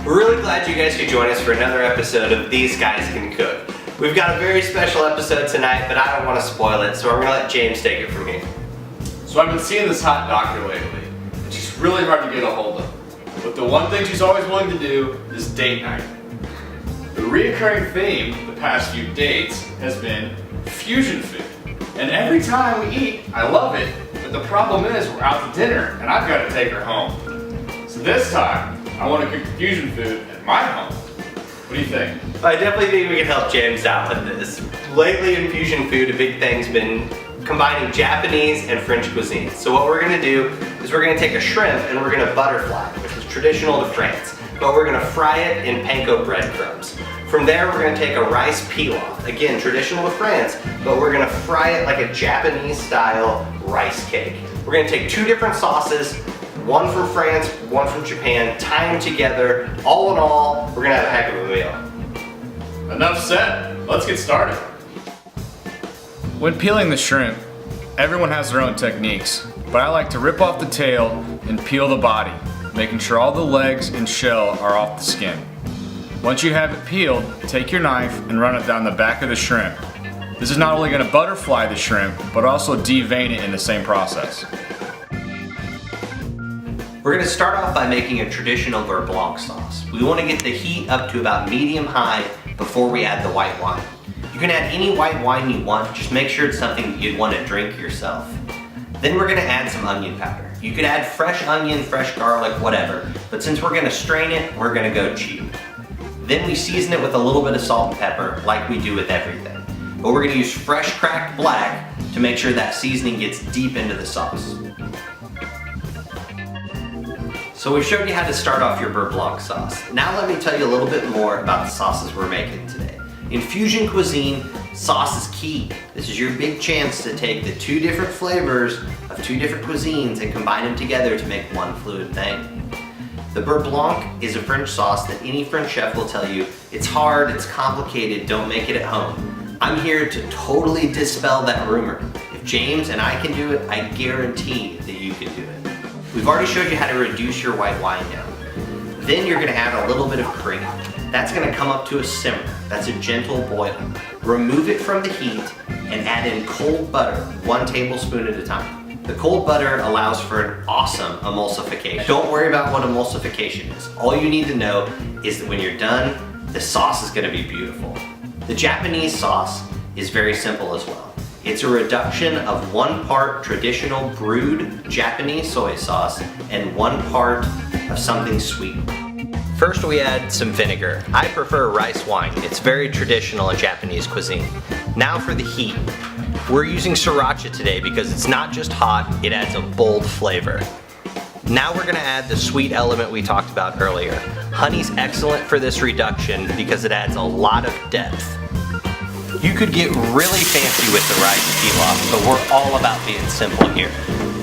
We're really glad you guys could join us for another episode of These Guys Can Cook. We've got a very special episode tonight, but I don't want to spoil it, so I'm going to let James take it from here. So I've been seeing this hot doctor lately, and she's really hard to get a hold of. But the one thing she's always willing to do is date night. The reoccurring theme the past few dates has been fusion food. And every time we eat, I love it, but the problem is we're out to dinner, and I've got to take her home. So this time, I want to cook fusion food at my home. What do you think? I definitely think we can help James out with this. Lately in fusion food, a big thing's been combining Japanese and French cuisine. So what we're going to do is we're going to take a shrimp and we're going to butterfly it, which is traditional to France. But we're going to fry it in panko breadcrumbs. From there, we're going to take a rice pilaf, again, traditional to France, but we're going to fry it like a Japanese-style rice cake. We're going to take two different sauces, one from France, one from Japan, tie them together. All in all, we're going to have a heck of a meal. Enough said. Let's get started. When peeling the shrimp, everyone has their own techniques, but I like to rip off the tail and peel the body, making sure all the legs and shell are off the skin. Once you have it peeled, take your knife and run it down the back of the shrimp. This is not only going to butterfly the shrimp, but also devein it in the same process. We're going to start off by making a traditional beurre blanc sauce. We want to get the heat up to about medium-high before we add the white wine. You can add any white wine you want, just make sure it's something that you'd want to drink yourself. Then we're going to add some onion powder. You could add fresh onion, fresh garlic, whatever, but since we're going to strain it, we're going to go cheap. Then we season it with a little bit of salt and pepper, like we do with everything. But we're going to use fresh cracked black to make sure that seasoning gets deep into the sauce. So we've showed you how to start off your beurre blanc sauce. Now let me tell you a little bit more about the sauces we're making today. In fusion cuisine, sauce is key. This is your big chance to take the two different flavors of two different cuisines and combine them together to make one fluid thing. The beurre blanc is a French sauce that any French chef will tell you, it's hard, it's complicated, don't make it at home. I'm here to totally dispel that rumor. If James and I can do it, I guarantee that you can do it. We've already showed you how to reduce your white wine down. Then you're gonna add a little bit of cream. That's gonna come up to a simmer. That's a gentle boil. Remove it from the heat and add in cold butter, 1 tablespoon at a time. The cold butter allows for an awesome emulsification. Don't worry about what emulsification is. All you need to know is that when you're done, the sauce is gonna be beautiful. The Japanese sauce is very simple as well. It's a reduction of 1 part traditional brewed Japanese soy sauce and 1 part of something sweet. First we add some vinegar. I prefer rice wine. It's very traditional in Japanese cuisine. Now for the heat. We're using sriracha today because it's not just hot, it adds a bold flavor. Now we're gonna add the sweet element we talked about earlier. Honey's excellent for this reduction because it adds a lot of depth. You could get really fancy with the rice pilaf, but we're all about being simple here.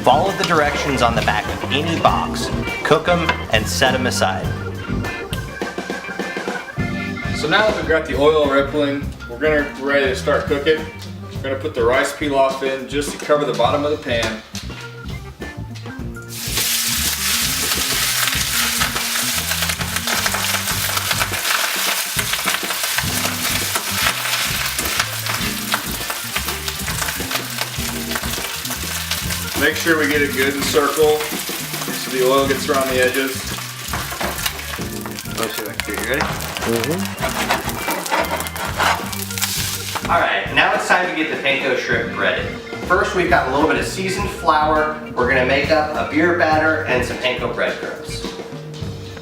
Follow the directions on the back of any box, cook them, and set them aside. So now that we've got the oil rippling, we're ready to start cooking. We're gonna put the rice pilaf in just to cover the bottom of the pan. Make sure we get it good and circle so the oil gets around the edges. You ready? Alright, now it's time to get the panko shrimp breaded. First we've got a little bit of seasoned flour. We're going to make up a beer batter and some panko breadcrumbs.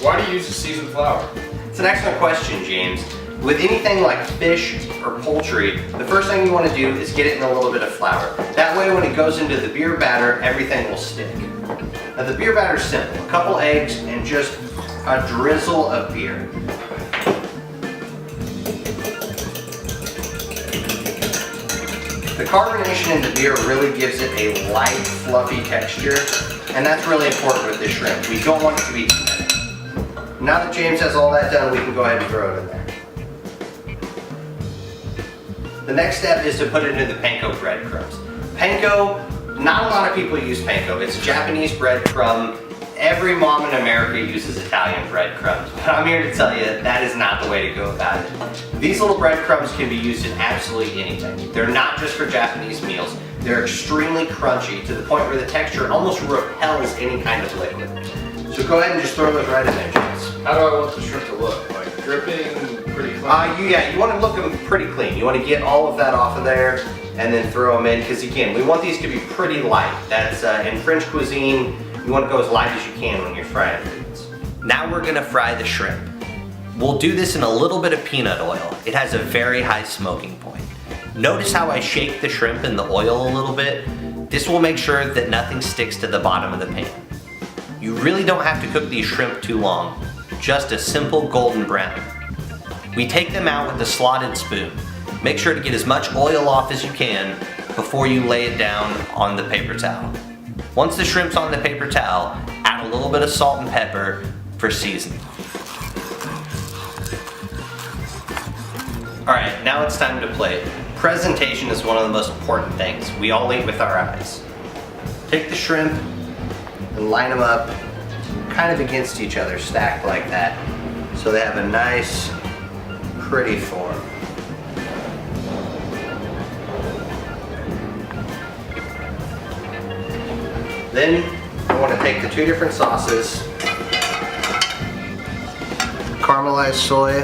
Why do you use the seasoned flour? It's an excellent question, James. With anything like fish or poultry, the first thing you want to do is get it in a little bit of flour. That way when it goes into the beer batter, everything will stick. Now the beer batter is simple. A couple eggs and just a drizzle of beer. The carbonation in the beer really gives it a light, fluffy texture, and that's really important with this shrimp. We don't want it to be too thick. Now that James has all that done, we can go ahead and throw it in there. The next step is to put it into the panko breadcrumbs. Panko, not a lot of people use panko. It's Japanese breadcrumb, every mom in America uses Italian breadcrumbs, but I'm here to tell you that is not the way to go about it. These little breadcrumbs can be used in absolutely anything. They're not just for Japanese meals. They're extremely crunchy to the point where the texture almost repels any kind of liquid. So go ahead and just throw those right in there, James. How do I want the shrimp to look? Like dripping, pretty clean? You want to look them pretty clean. You want to get all of that off of there and then throw them in, because again, we want these to be pretty light. That's in French cuisine, you want to go as light as you can when you're frying foods. Now we're gonna fry the shrimp. We'll do this in a little bit of peanut oil. It has a very high smoking point. Notice how I shake the shrimp in the oil a little bit? This will make sure that nothing sticks to the bottom of the pan. You really don't have to cook these shrimp too long, just a simple golden brown. We take them out with a slotted spoon. Make sure to get as much oil off as you can before you lay it down on the paper towel. Once the shrimp's on the paper towel, add a little bit of salt and pepper for seasoning. Alright, now it's time to plate. Presentation is one of the most important things. We all eat with our eyes. Take the shrimp and line them up kind of against each other, stacked like that, so they have a nice, pretty form. Then I want to take the two different sauces, caramelized soy,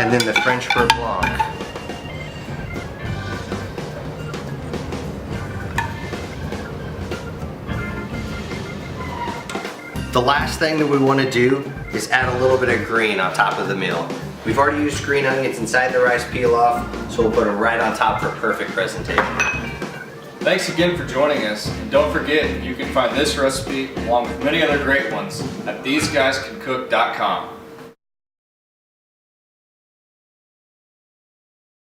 and then the French beurre blanc. The last thing that we want to do is add a little bit of green on top of the meal. We've already used green onions inside the rice peel-off, so we'll put them right on top for perfect presentation. Thanks again for joining us, and don't forget you can find this recipe along with many other great ones at TheseGuysCanCook.com.